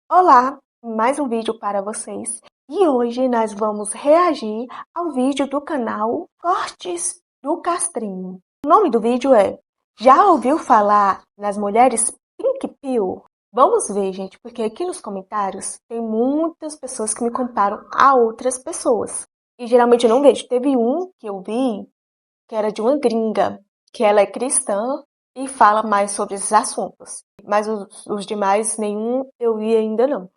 Olá, mais um vídeo para vocês. E hoje nós vamos reagir ao vídeo do canal Cortes do Castrinho. O nome do vídeo é Já ouviu falar nas mulheres Pink Pill? Vamos ver, gente, porque aqui nos comentários tem muitas pessoas que me comparam a outras pessoas. E geralmente eu não vejo. Teve um que eu vi que era de uma gringa, que ela é cristã e fala mais sobre esses assuntos. Mas os demais, nenhum eu vi ainda não.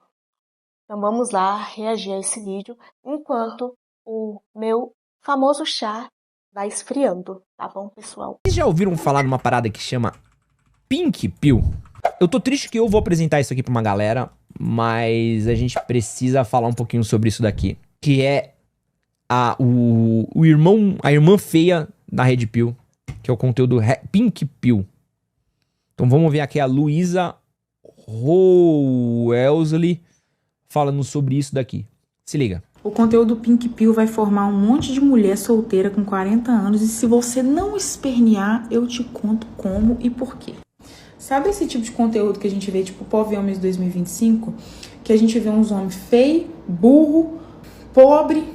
Então vamos lá reagir a esse vídeo enquanto o meu famoso chá vai esfriando, tá bom, pessoal? Vocês já ouviram falar numa parada que chama Pink Pill? Eu tô triste que eu vou apresentar isso aqui pra uma galera, mas a gente precisa falar um pouquinho sobre isso daqui. Que é a irmã feia da Red Pill, que é o conteúdo Pink Pill. Então vamos ver aqui a Luísa Wellesley falando sobre isso daqui. Se liga. O conteúdo Pink Pill vai formar um monte de mulher solteira com 40 anos e se você não espernear, eu te conto como e por quê. Sabe esse tipo de conteúdo que a gente vê, tipo Povo e Homens 2025? Que a gente vê uns homens feios, burro, pobre,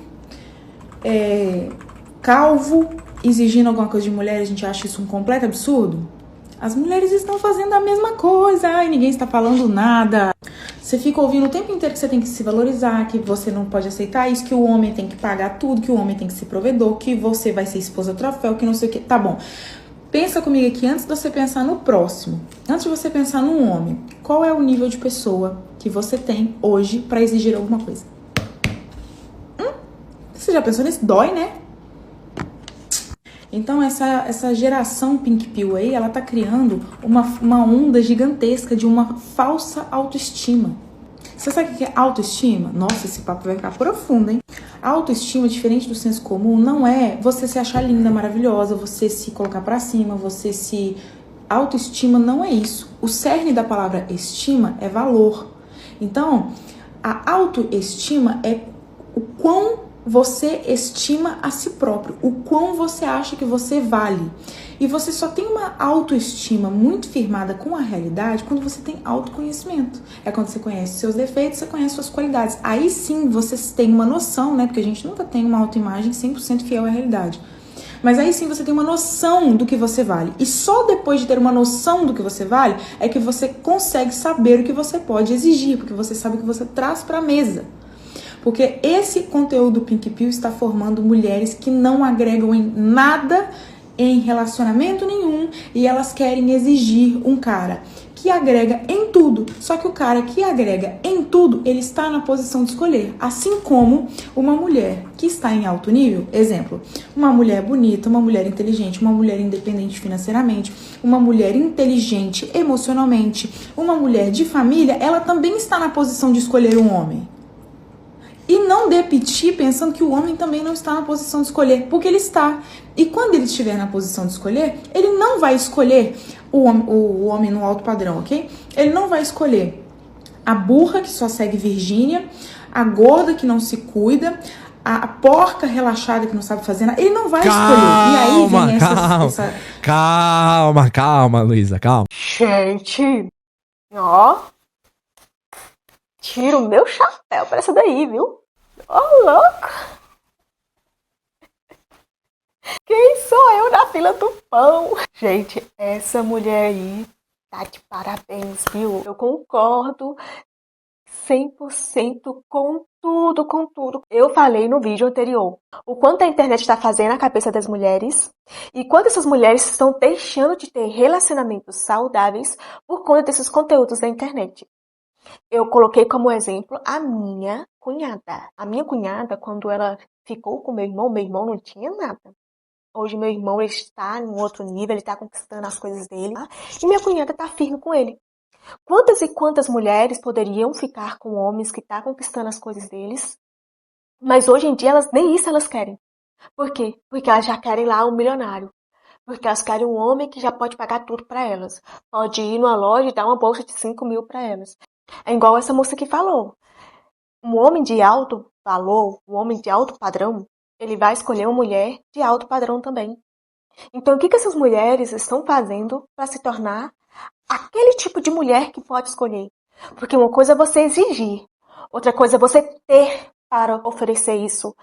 calvo, exigindo alguma coisa de mulher, a gente acha isso um completo absurdo? As mulheres estão fazendo a mesma coisa, ai, ninguém está falando nada. Você fica ouvindo o tempo inteiro que você tem que se valorizar, que você não pode aceitar isso, que o homem tem que pagar tudo, que o homem tem que ser provedor, que você vai ser esposa troféu, que não sei o que. Tá bom. Pensa comigo aqui antes de você pensar no próximo. Antes de você pensar num homem, qual é o nível de pessoa que você tem hoje pra exigir alguma coisa? Você já pensou nisso? Dói, né? Então essa geração Pink Pill aí, ela tá criando uma onda gigantesca de uma falsa autoestima. Você sabe o que é autoestima? Nossa, esse papo vai ficar profundo, hein? A autoestima, diferente do senso comum, não é você se achar linda, maravilhosa, você se colocar pra cima, você se... Autoestima não é isso. O cerne da palavra estima é valor. Então, a autoestima é o quão você estima a si próprio, o quão você acha que você vale. E você só tem uma autoestima muito firmada com a realidade quando você tem autoconhecimento. É quando você conhece seus defeitos, você conhece suas qualidades. Aí sim você tem uma noção, né? Porque a gente nunca tem uma autoimagem 100% fiel à realidade. Mas aí sim você tem uma noção do que você vale. E só depois de ter uma noção do que você vale é que você consegue saber o que você pode exigir, porque você sabe o que você traz para a mesa. Porque esse conteúdo Pink Pill está formando mulheres que não agregam em nada, em relacionamento nenhum, e elas querem exigir um cara que agrega em tudo. Só que o cara que agrega em tudo, ele está na posição de escolher. Assim como uma mulher que está em alto nível, exemplo, uma mulher bonita, uma mulher inteligente, uma mulher independente financeiramente, uma mulher inteligente emocionalmente, uma mulher de família, ela também está na posição de escolher um homem. E não dê piti pensando que o homem também não está na posição de escolher, porque ele está. E quando ele estiver na posição de escolher, ele não vai escolher o homem no alto padrão, ok? Ele não vai escolher a burra que só segue Virgínia, a gorda que não se cuida, a porca relaxada que não sabe fazer nada. Ele não vai escolher. E aí vem Calma, Luísa, calma. Gente, ó, tira o meu chapéu pra essa daí, viu? Ô, louco! Quem sou eu na fila do pão? Gente, essa mulher aí tá de parabéns, viu? Eu concordo 100% com tudo, com tudo. Eu falei no vídeo anterior o quanto a internet está fazendo a cabeça das mulheres e quanto essas mulheres estão deixando de ter relacionamentos saudáveis por conta desses conteúdos da internet. Eu coloquei como exemplo a minha cunhada. A minha cunhada, quando ela ficou com meu irmão não tinha nada. Hoje meu irmão ele está em um outro nível, ele está conquistando as coisas dele. E minha cunhada está firme com ele. Quantas e quantas mulheres poderiam ficar com homens que estão conquistando as coisas deles? Mas hoje em dia elas nem isso elas querem. Por quê? Porque elas já querem lá um milionário. Porque elas querem um homem que já pode pagar tudo para elas. Pode ir numa loja e dar uma bolsa de 5 mil para elas. É igual essa moça que falou. Um homem de alto valor, um homem de alto padrão, ele vai escolher uma mulher de alto padrão também. Então, o que essas mulheres estão fazendo para se tornar aquele tipo de mulher que pode escolher? Porque uma coisa é você exigir, outra coisa é você ter para oferecer isso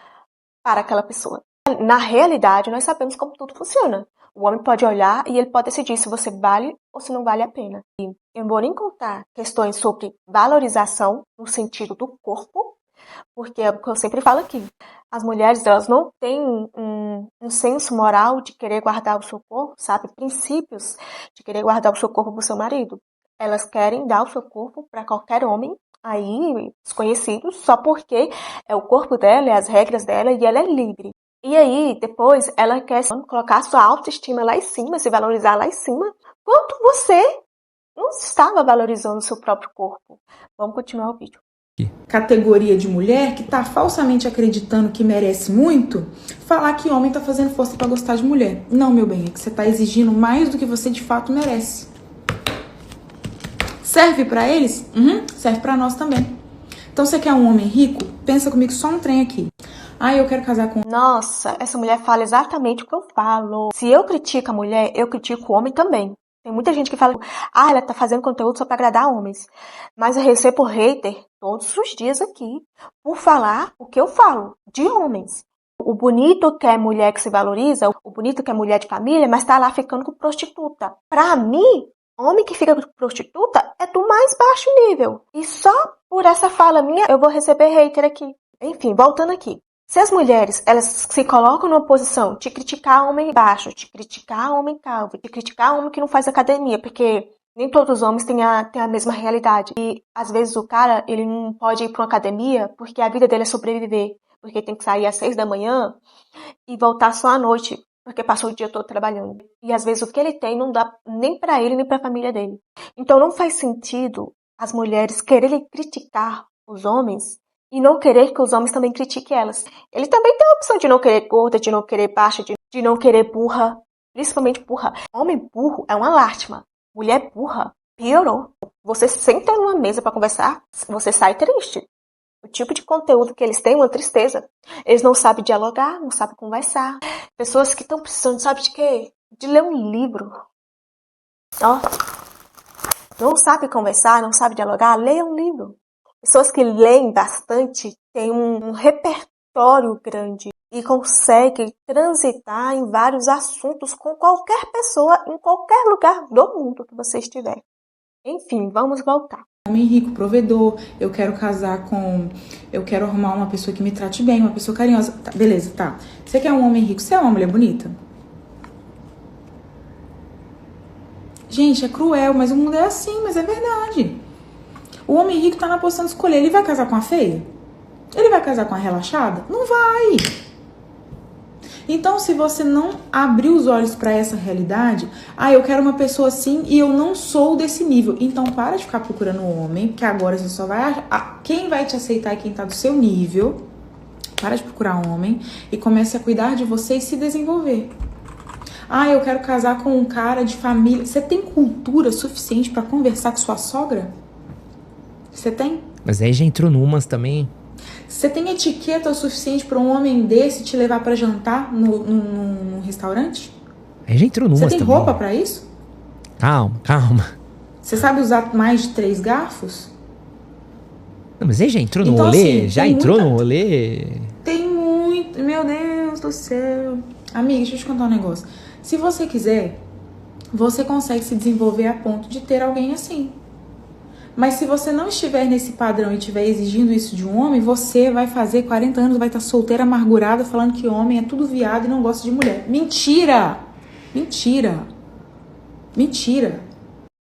para aquela pessoa. Na realidade, nós sabemos como tudo funciona. O homem pode olhar e ele pode decidir se você vale ou se não vale a pena. E eu vou nem contar questões sobre valorização no sentido do corpo, porque é o que eu sempre falo aqui. As mulheres, elas não têm um senso moral de querer guardar o seu corpo, sabe? Princípios de querer guardar o seu corpo para o seu marido. Elas querem dar o seu corpo para qualquer homem aí desconhecido, só porque é o corpo dela, é as regras dela e ela é livre. E aí, depois, ela quer colocar sua autoestima lá em cima, se valorizar lá em cima, quanto você não estava valorizando o seu próprio corpo. Vamos continuar o vídeo. Categoria de mulher que tá falsamente acreditando que merece muito, falar que homem tá fazendo força pra gostar de mulher. Não, meu bem, é que você tá exigindo mais do que você de fato merece. Serve pra eles? Serve pra nós também. Então você quer um homem rico? Pensa comigo só um trem aqui. Ah, eu quero casar com... Nossa, essa mulher fala exatamente o que eu falo. Se eu critico a mulher, eu critico o homem também. Tem muita gente que fala, ela tá fazendo conteúdo só pra agradar homens. Mas eu recebo hater todos os dias aqui por falar o que eu falo de homens. O bonito que é mulher que se valoriza, o bonito que é mulher de família, mas tá lá ficando com prostituta. Pra mim, homem que fica com prostituta é do mais baixo nível. E só por essa fala minha eu vou receber hater aqui. Enfim, voltando aqui. Se as mulheres, elas se colocam numa posição de criticar homem baixo, de criticar homem calvo, de criticar homem que não faz academia, porque nem todos os homens têm a mesma realidade. E, às vezes, o cara, ele não pode ir para uma academia porque a vida dele é sobreviver. Porque tem que sair às 6 da manhã e voltar só à noite, porque passou o dia todo trabalhando. E, às vezes, o que ele tem não dá nem para ele, nem para a família dele. Então, não faz sentido as mulheres quererem criticar os homens e não querer que os homens também critiquem elas. Ele também tem a opção de não querer gorda, de não querer baixa, de não querer burra. Principalmente burra. Homem burro é uma lástima. Mulher burra, piorou. Você senta numa mesa para conversar, você sai triste. O tipo de conteúdo que eles têm é uma tristeza. Eles não sabem dialogar, não sabem conversar. Pessoas que estão precisando, sabe de quê? De ler um livro. Ó, não sabe conversar, não sabe dialogar, leia um livro. Pessoas que leem bastante têm um repertório grande e conseguem transitar em vários assuntos com qualquer pessoa em qualquer lugar do mundo que você estiver. Enfim, vamos voltar. Homem rico, provedor, eu quero casar com... Eu quero arrumar uma pessoa que me trate bem, uma pessoa carinhosa. Tá, beleza, tá. Você quer um homem rico? Você é uma mulher bonita? Gente, é cruel, mas o mundo é assim, mas é verdade. O homem rico tá na posição de escolher. Ele vai casar com a feia? Ele vai casar com a relaxada? Não vai. Então, se você não abrir os olhos para essa realidade, eu quero uma pessoa assim e eu não sou desse nível. Então, para de ficar procurando um homem, porque agora você só vai... Quem vai te aceitar é quem tá do seu nível. Para de procurar um homem e comece a cuidar de você e se desenvolver. Eu quero casar com um cara de família. Você tem cultura suficiente para conversar com sua sogra? Você tem? Mas aí já entrou numas também. Você tem etiqueta o suficiente para um homem desse te levar para jantar no restaurante? Aí já entrou numas também. Você tem roupa para isso? Calma. Você sabe usar mais de 3 garfos? Não, mas aí já entrou no Então, rolê? assim, Já entrou no rolê? Tem muito... Meu Deus do céu. Amiga, deixa eu te contar um negócio. Se você quiser, você consegue se desenvolver a ponto de ter alguém assim. Mas se você não estiver nesse padrão e estiver exigindo isso de um homem, você vai fazer 40 anos, vai estar solteira, amargurada, falando que homem é tudo viado e não gosta de mulher. Mentira! Mentira! Mentira!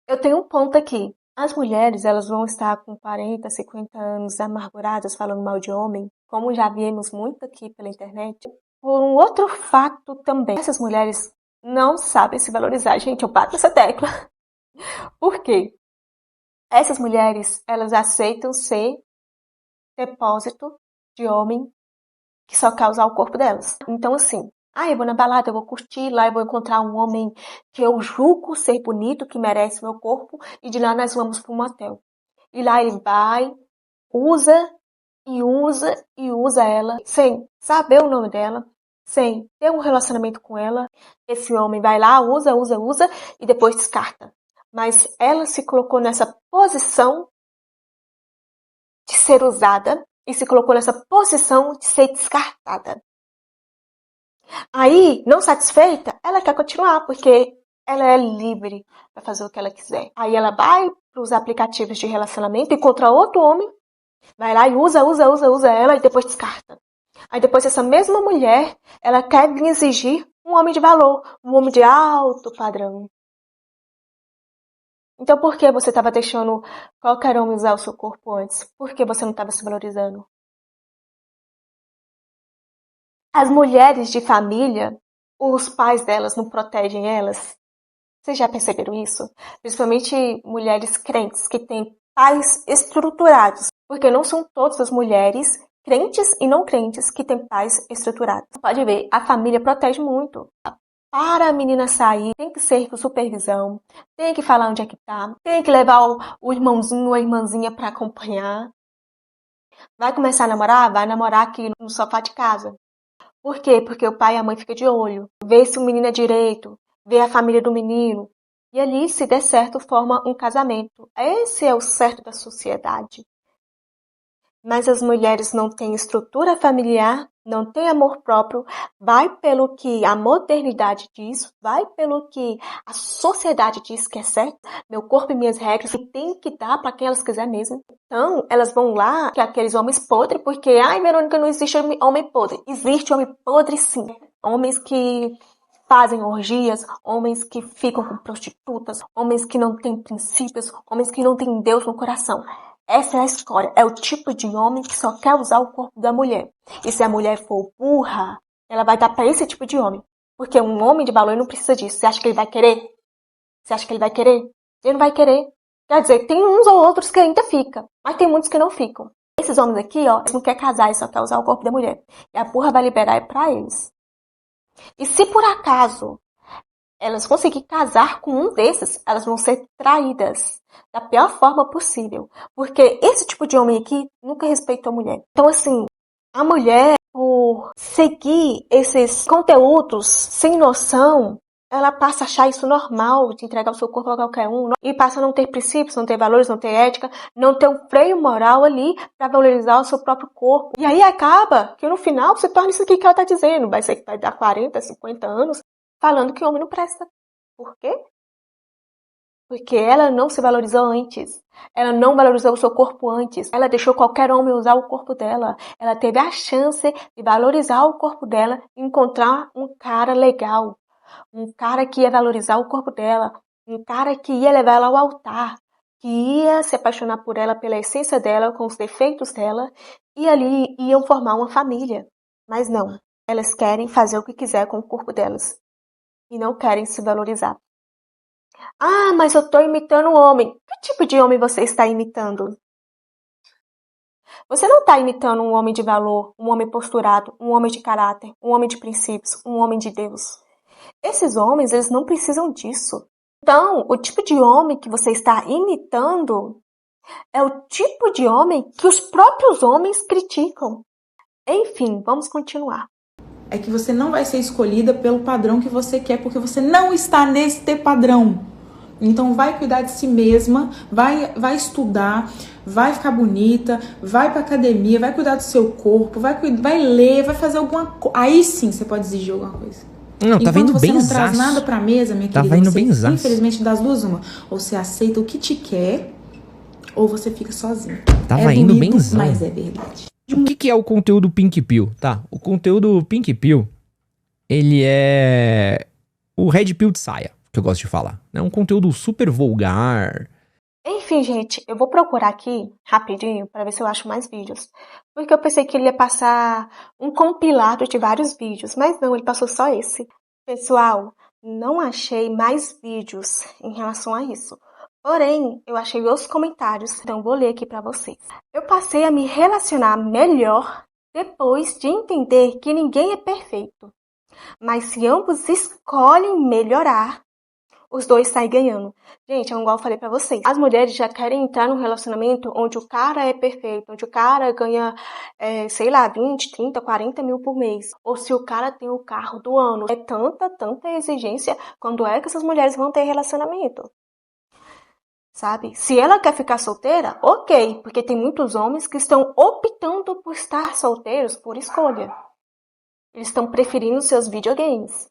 Eu tenho um ponto aqui. As mulheres, elas vão estar com 40, 50 anos amarguradas, falando mal de homem, como já vimos muito aqui pela internet. Por um outro fato também, essas mulheres não sabem se valorizar. Gente, eu bato nessa tecla. Por quê? Essas mulheres, elas aceitam ser depósito de homem que só quer usar o corpo delas. Então, assim, eu vou na balada, eu vou curtir, lá eu vou encontrar um homem que eu julgo ser bonito, que merece meu corpo, e de lá nós vamos para um motel. E lá ele vai, usa e usa e usa ela, sem saber o nome dela, sem ter um relacionamento com ela. Esse homem vai lá, usa e depois descarta. Mas ela se colocou nessa posição ser usada e se colocou nessa posição de ser descartada. Aí, não satisfeita, ela quer continuar, porque ela é livre para fazer o que ela quiser. Aí ela vai para os aplicativos de relacionamento, encontra outro homem, vai lá e usa ela e depois descarta. Aí depois essa mesma mulher, ela quer vir exigir um homem de valor, um homem de alto padrão. Então por que você estava deixando qualquer homem usar o seu corpo antes? Por que você não estava se valorizando? As mulheres de família, os pais delas não protegem elas? Vocês já perceberam isso? Principalmente mulheres crentes que têm pais estruturados. Porque não são todas as mulheres crentes e não crentes que têm pais estruturados. Pode ver, a família protege muito. Para a menina sair, tem que ser com supervisão, tem que falar onde é que tá, tem que levar o irmãozinho ou a irmãzinha para acompanhar. Vai começar a namorar? Vai namorar aqui no sofá de casa. Por quê? Porque o pai e a mãe ficam de olho, vê se o menino é direito, vê a família do menino. E ali, se der certo, forma um casamento. Esse é o certo da sociedade. Mas as mulheres não têm estrutura familiar, não têm amor próprio, vai pelo que a modernidade diz, vai pelo que a sociedade diz que é certo, meu corpo e minhas regras, e tem que dar para quem elas quiserem mesmo. Então, elas vão lá, que aqueles homens podres, porque, ai, Verônica, não existe homem podre. Existe homem podre, sim. Homens que fazem orgias, homens que ficam com prostitutas, homens que não têm princípios, homens que não têm Deus no coração. Essa é a história. É o tipo de homem que só quer usar o corpo da mulher. E se a mulher for burra, ela vai dar para esse tipo de homem. Porque um homem de valor não precisa disso. Você acha que ele vai querer? Você acha que ele vai querer? Ele não vai querer. Quer dizer, tem uns ou outros que ainda ficam, mas tem muitos que não ficam. Esses homens aqui, ó, eles não querem casar, eles só querem usar o corpo da mulher. E a burra vai liberar é pra eles. E se por acaso elas conseguirem casar com um desses, elas vão ser traídas da pior forma possível. Porque esse tipo de homem aqui nunca respeitou a mulher. Então, assim, a mulher, por seguir esses conteúdos sem noção, ela passa a achar isso normal, de entregar o seu corpo a qualquer um, e passa a não ter princípios, não ter valores, não ter ética, não ter um freio moral ali para valorizar o seu próprio corpo. E aí acaba que no final você torna isso aqui que ela tá dizendo, vai ser que vai dar 40, 50 anos, falando que o homem não presta. Por quê? Porque ela não se valorizou antes. Ela não valorizou o seu corpo antes. Ela deixou qualquer homem usar o corpo dela. Ela teve a chance de valorizar o corpo dela e encontrar um cara legal. Um cara que ia valorizar o corpo dela. Um cara que ia levar ela ao altar. Que ia se apaixonar por ela, pela essência dela, com os defeitos dela. E ali iam formar uma família. Mas não. Elas querem fazer o que quiser com o corpo delas. E não querem se valorizar. Ah, mas eu estou imitando um homem. Que tipo de homem você está imitando? Você não está imitando um homem de valor, um homem posturado, um homem de caráter, um homem de princípios, um homem de Deus. Esses homens, eles não precisam disso. Então, o tipo de homem que você está imitando é o tipo de homem que os próprios homens criticam. Enfim, vamos continuar. É que você não vai ser escolhida pelo padrão que você quer, porque você não está neste padrão. Então vai cuidar de si mesma, vai estudar, vai ficar bonita, vai pra academia, vai cuidar do seu corpo, vai ler, vai fazer alguma coisa. Aí sim você pode exigir alguma coisa. Não, tá vendo bem Enquanto você não traz nada pra mesa, minha querida, indo você, bem zaço. Infelizmente, das duas uma. Ou você aceita o que te quer, ou você fica sozinho. Tava indo bem zaço. Mas é verdade. O que é o conteúdo Pink Pill? Tá, o conteúdo Pink Pill, ele é o Red Pill de saia, que eu gosto de falar. É um conteúdo super vulgar. Enfim, gente, eu vou procurar aqui rapidinho para ver se eu acho mais vídeos. Porque eu pensei que ele ia passar um compilado de vários vídeos, mas não, ele passou só esse. Pessoal, não achei mais vídeos em relação a isso. Porém, eu achei os comentários, então vou ler aqui para vocês. Eu passei a me relacionar melhor depois de entender que ninguém é perfeito. Mas se ambos escolhem melhorar, os dois saem ganhando. Gente, é igual eu falei pra vocês. As mulheres já querem entrar num relacionamento onde o cara é perfeito, onde o cara ganha, sei lá, 20, 30, 40 mil por mês. Ou se o cara tem o carro do ano. É tanta exigência. Quando é que essas mulheres vão ter relacionamento? sabe? Se ela quer ficar solteira, ok, porque tem muitos homens que estão optando por estar solteiros por escolha. Eles estão preferindo seus videogames.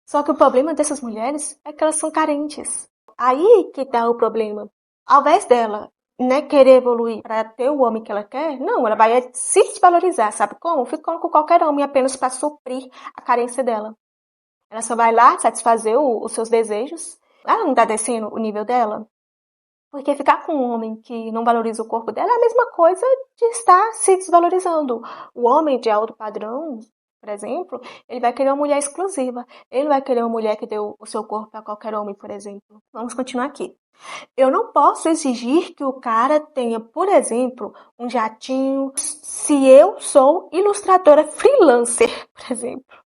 Só que o problema dessas mulheres é que elas são carentes. Aí que tá o problema. Ao invés dela, né, querer evoluir para ter o homem que ela quer, não, ela vai se desvalorizar, sabe como? Ficando com qualquer homem apenas para suprir a carência dela. Ela só vai lá satisfazer os seus desejos. Ela não tá descendo o nível dela. Porque ficar com um homem que não valoriza o corpo dela é a mesma coisa de estar se desvalorizando. O homem de alto padrão, por exemplo, ele vai querer uma mulher exclusiva. Ele não vai querer uma mulher que dê o seu corpo a qualquer homem, por exemplo. Vamos continuar aqui. Eu não posso exigir que o cara tenha, por exemplo, um jatinho se eu sou ilustradora freelancer, por exemplo.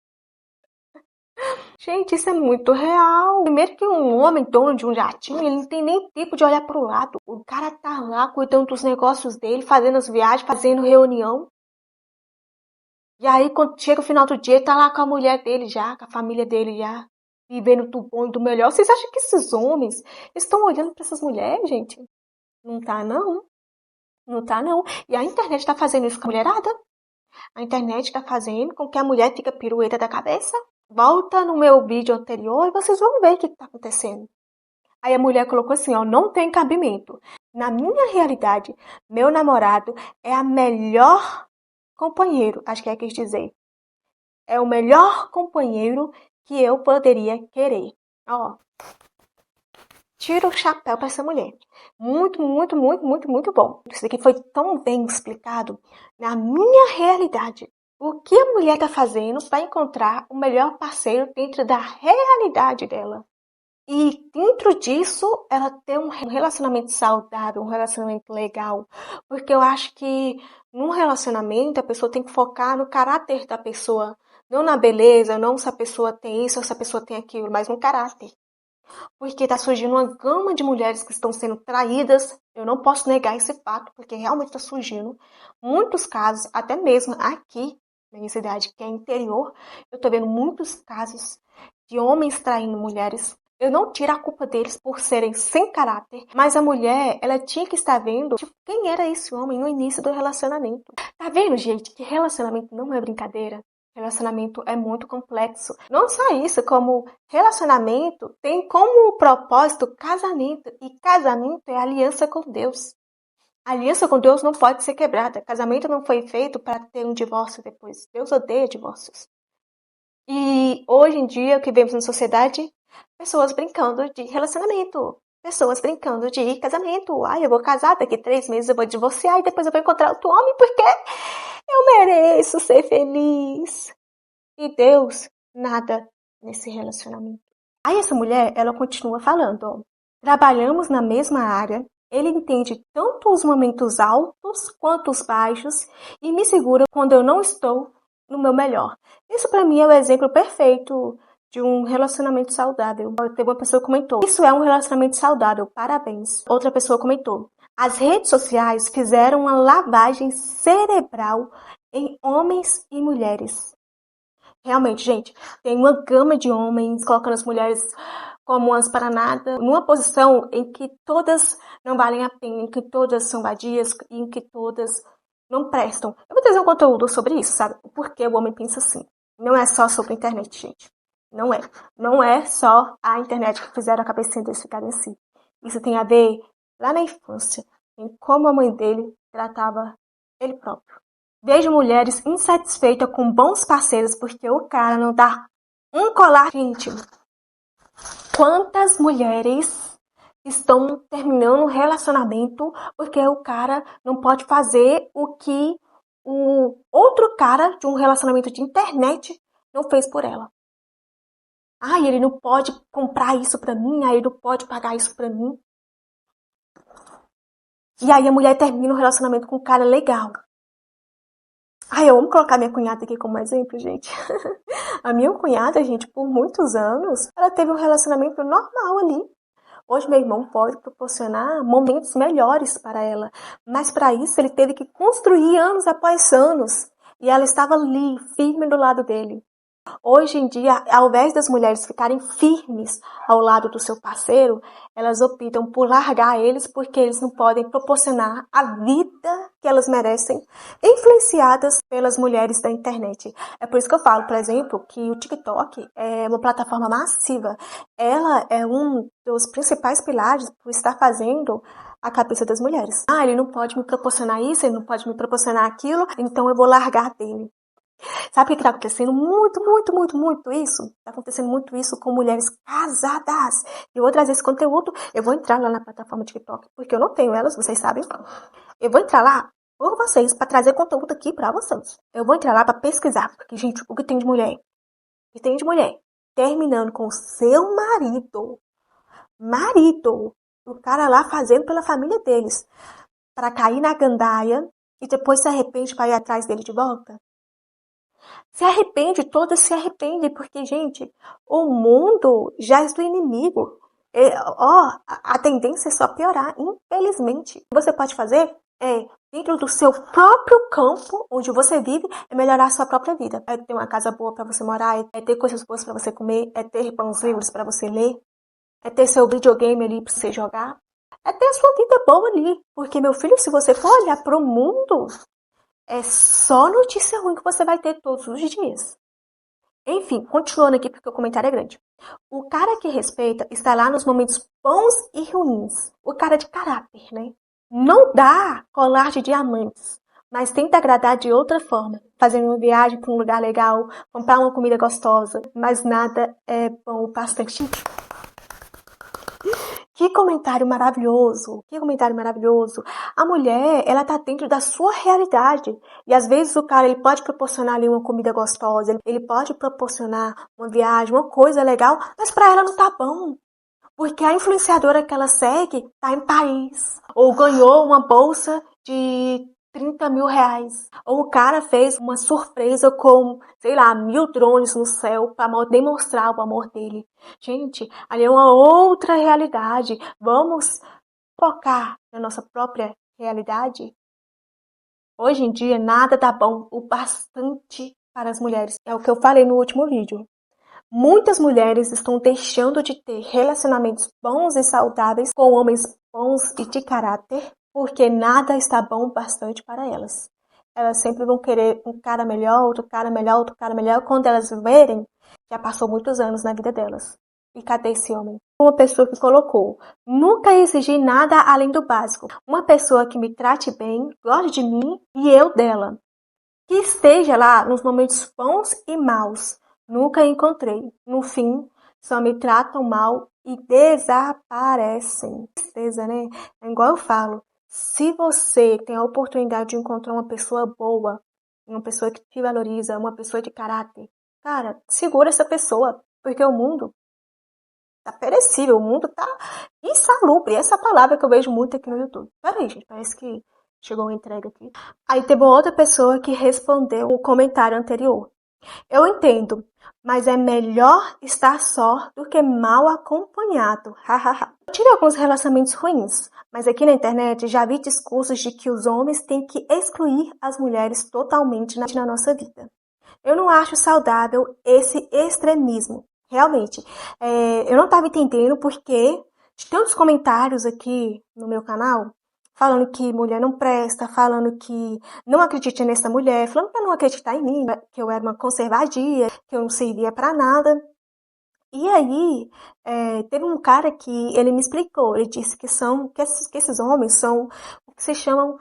Gente, isso é muito real. Primeiro que um homem dono de um jatinho, ele não tem nem tempo de olhar pro lado. O cara tá lá cuidando dos negócios dele, fazendo as viagens, fazendo reunião. E aí, quando chega o final do dia, ele tá lá com a mulher dele já, com a família dele já, vivendo do bom e do melhor. Vocês acham que esses homens estão olhando pra essas mulheres, gente? Não tá, não. Não tá, não. E a internet tá fazendo isso com a mulherada. A internet tá fazendo com que a mulher fique pirueta da cabeça. Volta no meu vídeo anterior e vocês vão ver o que tá acontecendo. Aí a mulher colocou assim, ó, não tem cabimento. Na minha realidade, meu namorado é a melhor companheiro, acho que é quis dizer. É o melhor companheiro que eu poderia querer. Ó, tira o chapéu para essa mulher. Muito, muito, muito, muito, muito bom. Isso aqui foi tão bem explicado na minha realidade. O que a mulher está fazendo para encontrar o melhor parceiro dentro da realidade dela. E dentro disso, ela ter um relacionamento saudável, um relacionamento legal. Porque eu acho que num relacionamento, a pessoa tem que focar no caráter da pessoa. Não na beleza, não se a pessoa tem isso ou se a pessoa tem aquilo, mas no caráter. Porque está surgindo uma gama de mulheres que estão sendo traídas. Eu não posso negar esse fato, porque realmente está surgindo muitos casos, até mesmo aqui na minha cidade, que é interior, eu estou vendo muitos casos de homens traindo mulheres. Eu não tiro a culpa deles por serem sem caráter, mas a mulher, ela tinha que estar vendo quem era esse homem no início do relacionamento. Tá vendo, gente, que relacionamento não é brincadeira? Relacionamento é muito complexo. Não só isso, como relacionamento tem como propósito casamento. E casamento é aliança com Deus. A aliança com Deus não pode ser quebrada. Casamento não foi feito para ter um divórcio depois. Deus odeia divórcios. E hoje em dia, o que vemos na sociedade, pessoas brincando de relacionamento. Pessoas brincando de casamento. Ai, eu vou casar, daqui 3 meses eu vou divorciar e depois eu vou encontrar outro homem porque eu mereço ser feliz. E Deus, nada nesse relacionamento. Aí essa mulher, ela continua falando, ó. Trabalhamos na mesma área. Ele entende tanto os momentos altos quanto os baixos e me segura quando eu não estou no meu melhor. Isso para mim é o exemplo perfeito de um relacionamento saudável. Teve uma pessoa que comentou, isso é um relacionamento saudável, parabéns. Outra pessoa comentou, as redes sociais fizeram uma lavagem cerebral em homens e mulheres. Realmente, gente, tem uma gama de homens colocando as mulheres como umas para nada, numa posição em que todas não valem a pena, em que todas são vadias, em que todas não prestam. Eu vou trazer um conteúdo sobre isso, sabe? Porque o homem pensa assim. Não é só sobre a internet, gente. Não é. Não é só a internet que fizeram a cabecinha deles ficarem assim. Isso tem a ver lá na infância, em como a mãe dele tratava ele próprio. Vejo mulheres insatisfeitas com bons parceiros porque o cara não dá um colar íntimo. Quantas mulheres estão terminando um relacionamento porque o cara não pode fazer o que o outro cara de um relacionamento de internet não fez por ela? Ai, ele não pode comprar isso pra mim, ai, ele não pode pagar isso pra mim. E aí a mulher termina um relacionamento com um cara legal. Ai, eu amo colocar minha cunhada aqui como exemplo, gente. A minha cunhada, gente, por muitos anos, ela teve um relacionamento normal ali. Hoje meu irmão pode proporcionar momentos melhores para ela. Mas para isso ele teve que construir anos após anos. E ela estava ali, firme do lado dele. Hoje em dia, ao invés das mulheres ficarem firmes ao lado do seu parceiro, elas optam por largar eles porque eles não podem proporcionar a vida que elas merecem, influenciadas pelas mulheres da internet. É por isso que eu falo, por exemplo, que o TikTok é uma plataforma massiva. Ela é um dos principais pilares por estar fazendo a cabeça das mulheres. Ele não pode me proporcionar isso, ele não pode me proporcionar aquilo, então eu vou largar dele. Sabe o que está acontecendo? Muito isso. Está acontecendo muito isso com mulheres casadas. Eu vou trazer esse conteúdo, eu vou entrar lá na plataforma TikTok, porque eu não tenho elas, vocês sabem. Eu vou entrar lá por vocês, para trazer conteúdo aqui para vocês. Eu vou entrar lá para pesquisar, porque, gente, o que tem de mulher? O que tem de mulher? Terminando com o seu marido. O cara lá fazendo pela família deles. Para cair na gandaia e depois se arrepende para ir atrás dele de volta. Se arrepende, todas se arrependem, porque, gente, o mundo já é do inimigo. A tendência é só piorar, infelizmente. O que você pode fazer é, dentro do seu próprio campo, onde você vive, é melhorar a sua própria vida. É ter uma casa boa para você morar, é ter coisas boas para você comer, é ter bons livros para você ler, é ter seu videogame ali para você jogar, é ter a sua vida boa ali. Porque, meu filho, se você for olhar para o mundo, é só notícia ruim que você vai ter todos os dias. Enfim, continuando aqui porque o comentário é grande. O cara que respeita está lá nos momentos bons e ruins. O cara de caráter, né? Não dá colar de diamantes, mas tenta agradar de outra forma. Fazendo uma viagem para um lugar legal, comprar uma comida gostosa, mas nada é bom o bastante. Que comentário maravilhoso, que comentário maravilhoso. A mulher, ela tá dentro da sua realidade. E às vezes o cara, ele pode proporcionar ali uma comida gostosa, ele pode proporcionar uma viagem, uma coisa legal, mas pra ela não tá bom. Porque a influenciadora que ela segue tá em Paris. Ou ganhou uma bolsa de 30 mil reais. Ou o cara fez uma surpresa com, sei lá, 1000 drones no céu para demonstrar o amor dele. Gente, ali é uma outra realidade. Vamos focar na nossa própria realidade? Hoje em dia, nada dá bom o bastante para as mulheres. É o que eu falei no último vídeo. Muitas mulheres estão deixando de ter relacionamentos bons e saudáveis com homens bons e de caráter, porque nada está bom bastante para elas. Elas sempre vão querer um cara melhor, outro cara melhor, outro cara melhor, quando elas verem, já passou muitos anos na vida delas. E cadê esse homem? Uma pessoa que colocou, nunca exigi nada além do básico. Uma pessoa que me trate bem, goste de mim e eu dela. Que esteja lá nos momentos bons e maus. Nunca encontrei. No fim, só me tratam mal e desaparecem. Tristeza, né? É igual eu falo. Se você tem a oportunidade de encontrar uma pessoa boa, uma pessoa que te valoriza, uma pessoa de caráter, cara, segura essa pessoa. Porque o mundo tá perecível, o mundo tá insalubre. Essa palavra que eu vejo muito aqui no YouTube. Peraí, gente, parece que chegou uma entrega aqui. Aí teve uma outra pessoa que respondeu o comentário anterior. Eu entendo, mas é melhor estar só do que mal acompanhado. Eu tive alguns relacionamentos ruins, mas aqui na internet já vi discursos de que os homens têm que excluir as mulheres totalmente na nossa vida. Eu não acho saudável esse extremismo. Realmente, eu não estava entendendo porque de tantos comentários aqui no meu canal falando que mulher não presta, falando que não acredite nessa mulher, falando para não acreditar em mim, que eu era uma conservadia, que eu não servia para nada. E aí, teve um cara que ele me explicou, ele disse que esses homens são o que se chamam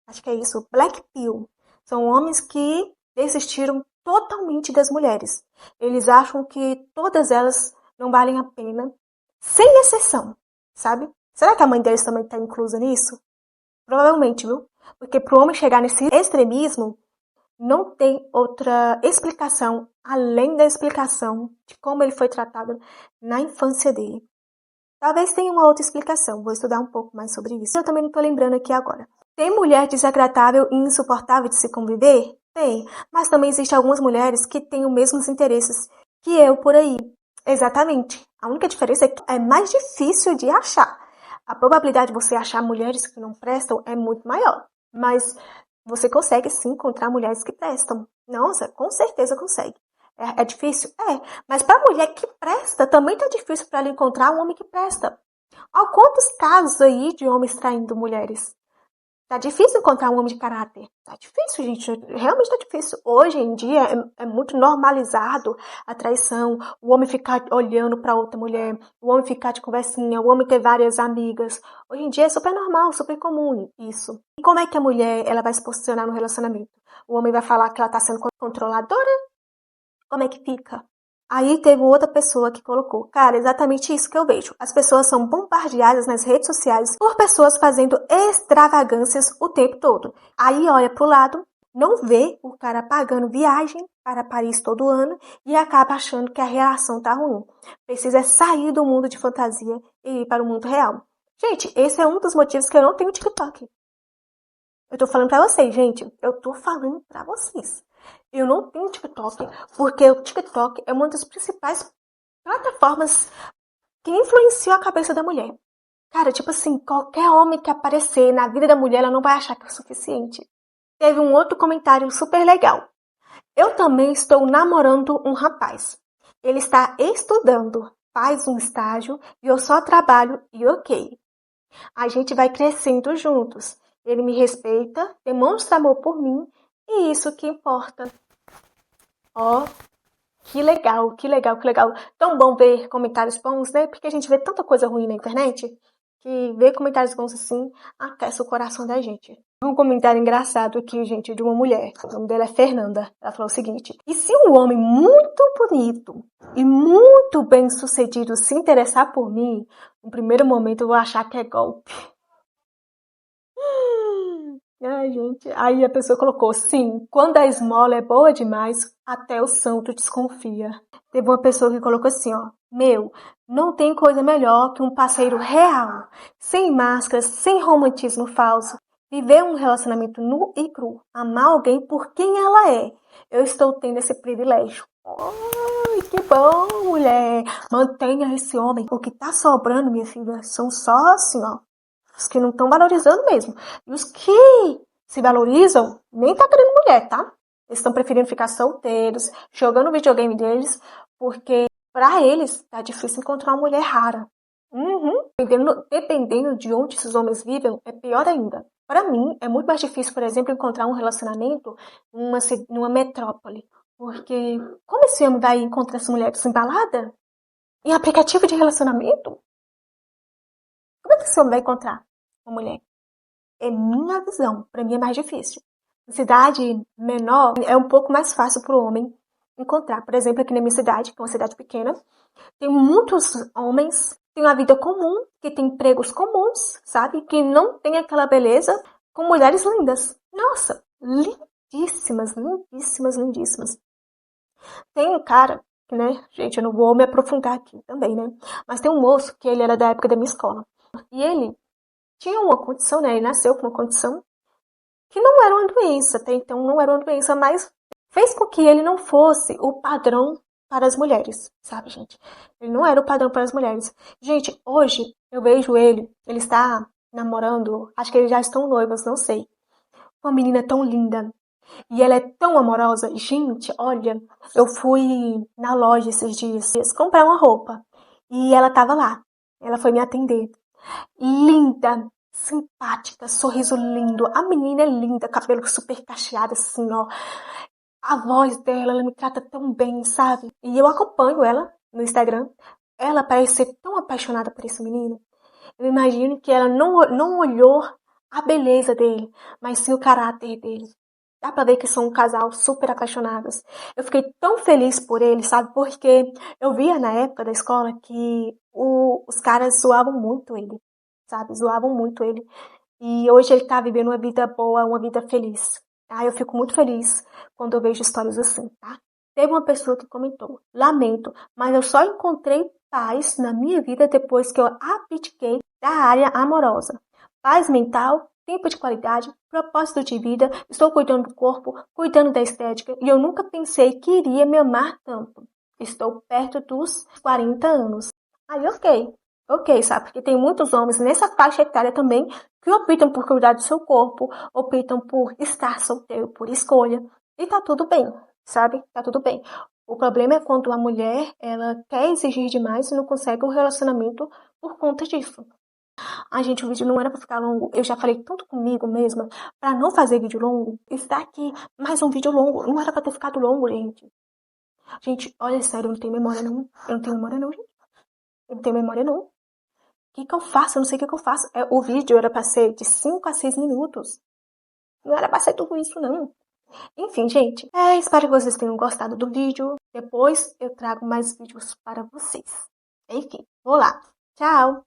acho que é isso, black pill. São homens que desistiram totalmente das mulheres. Eles acham que todas elas não valem a pena, sem exceção, sabe? Será que a mãe deles também está inclusa nisso? Provavelmente, viu? Porque para o homem chegar nesse extremismo, não tem outra explicação além da explicação de como ele foi tratado na infância dele. Talvez tenha uma outra explicação, vou estudar um pouco mais sobre isso. Eu também não estou lembrando aqui agora. Tem mulher desagradável e insuportável de se conviver? Tem, mas também existem algumas mulheres que têm os mesmos interesses que eu por aí. Exatamente. A única diferença é que é mais difícil de achar. A probabilidade de você achar mulheres que não prestam é muito maior. Mas você consegue sim encontrar mulheres que prestam. Nossa, com certeza consegue. É difícil? É. Mas pra mulher que presta, também tá difícil pra ela encontrar um homem que presta. Há quantos casos aí de homens traindo mulheres? Tá difícil encontrar um homem de caráter. Tá difícil, gente. Realmente tá difícil. Hoje em dia é muito normalizado a traição, o homem ficar olhando pra outra mulher, o homem ficar de conversinha, o homem ter várias amigas. Hoje em dia é super normal, super comum isso. E como é que a mulher ela vai se posicionar no relacionamento? O homem vai falar que ela tá sendo controladora? Como é que fica? Aí teve outra pessoa que colocou, cara, exatamente isso que eu vejo. As pessoas são bombardeadas nas redes sociais por pessoas fazendo extravagâncias o tempo todo. Aí olha pro lado, não vê o cara pagando viagem para Paris todo ano e acaba achando que a relação tá ruim. Precisa sair do mundo de fantasia e ir para o mundo real. Gente, esse é um dos motivos que eu não tenho TikTok. Eu tô falando pra vocês, gente. Eu tô falando pra vocês. Eu não tenho TikTok, porque o TikTok é uma das principais plataformas que influenciou a cabeça da mulher. Cara, tipo assim, qualquer homem que aparecer na vida da mulher, ela não vai achar que é o suficiente. Teve um outro comentário super legal. Eu também estou namorando um rapaz. Ele está estudando, faz um estágio e eu só trabalho e ok. A gente vai crescendo juntos. Ele me respeita, demonstra amor por mim e isso que importa. Ó, que legal, que legal, que legal. Tão bom ver comentários bons, né? Porque a gente vê tanta coisa ruim na internet que ver comentários bons assim aquece o coração da gente. Um comentário engraçado aqui, gente, de uma mulher. O nome dela é Fernanda. Ela falou o seguinte: e se um homem muito bonito e muito bem sucedido se interessar por mim, no primeiro momento eu vou achar que é golpe. Ai, gente. Aí a pessoa colocou, sim, quando a esmola é boa demais, até o santo desconfia. Teve uma pessoa que colocou assim, ó, meu, não tem coisa melhor que um parceiro real, sem máscaras, sem romantismo falso, viver um relacionamento nu e cru, amar alguém por quem ela é. Eu estou tendo esse privilégio. Ai, que bom, mulher. Mantenha esse homem. O que tá sobrando, minha filha, são só assim, ó, os que não estão valorizando mesmo. E os que se valorizam, nem tá querendo mulher, tá? Eles estão preferindo ficar solteiros, jogando o videogame deles, porque pra eles tá difícil encontrar uma mulher rara. Dependendo de onde esses homens vivem, é pior ainda. Pra mim, é muito mais difícil, por exemplo, encontrar um relacionamento numa metrópole. Porque como esse homem vai encontrar essa mulher em balada? Em aplicativo de relacionamento? Como é que esse homem vai encontrar uma mulher? É minha visão. Pra mim é mais difícil. Em cidade menor, é um pouco mais fácil pro homem encontrar. Por exemplo, aqui na minha cidade, que é uma cidade pequena, tem muitos homens que têm uma vida comum, que têm empregos comuns, sabe? Que não tem aquela beleza com mulheres lindas. Nossa, lindíssimas, lindíssimas, lindíssimas. Tem um cara, né? Gente, eu não vou me aprofundar aqui também, né? Mas tem um moço que ele era da época da minha escola. E ele tinha uma condição, né? Ele nasceu com uma condição que não era uma doença, até então não era uma doença, mas fez com que ele não fosse o padrão para as mulheres, sabe, gente? Ele não era o padrão para as mulheres. Gente, hoje eu vejo ele está namorando, acho que eles já estão noivos, não sei. Uma menina tão linda. E ela é tão amorosa. Gente, olha, eu fui na loja esses dias comprar uma roupa. E ela tava lá. Ela foi me atender. Linda, simpática, sorriso lindo. A menina é linda, cabelo super cacheado assim, ó. A voz dela, ela me trata tão bem, sabe? E eu acompanho ela no Instagram. Ela parece ser tão apaixonada por esse menino. Eu imagino que ela não olhou a beleza dele, mas sim o caráter dele. Dá pra ver que são um casal super apaixonados. Eu fiquei tão feliz por ele, sabe? Porque eu via na época da escola que os caras zoavam muito ele, sabe? Zoavam muito ele. E hoje ele tá vivendo uma vida boa, uma vida feliz. Tá? Eu fico muito feliz quando eu vejo histórias assim, tá? Teve uma pessoa que comentou, lamento, mas eu só encontrei paz na minha vida depois que eu abdiquei da área amorosa. Paz mental, tempo de qualidade, propósito de vida, estou cuidando do corpo, cuidando da estética e eu nunca pensei que iria me amar tanto. Estou perto dos 40 anos. Aí, ok, sabe? Porque tem muitos homens nessa faixa etária também que optam por cuidar do seu corpo, optam por estar solteiro por escolha. E tá tudo bem, sabe? Tá tudo bem. O problema é quando a mulher, ela quer exigir demais e não consegue o relacionamento por conta disso. Ai, gente, o vídeo não era pra ficar longo. Eu já falei tanto comigo mesma pra não fazer vídeo longo. Está aqui mais um vídeo longo. Não era pra ter ficado longo, gente. Gente, olha, sério, eu não tenho memória não. Eu não tenho memória não, gente. Eu não tenho memória não. O que eu faço? Eu não sei o que eu faço. O vídeo era pra ser de 5 a 6 minutos. Não era pra ser tudo isso, não. Enfim, gente. Espero que vocês tenham gostado do vídeo. Depois eu trago mais vídeos para vocês. Enfim, vou lá. Tchau!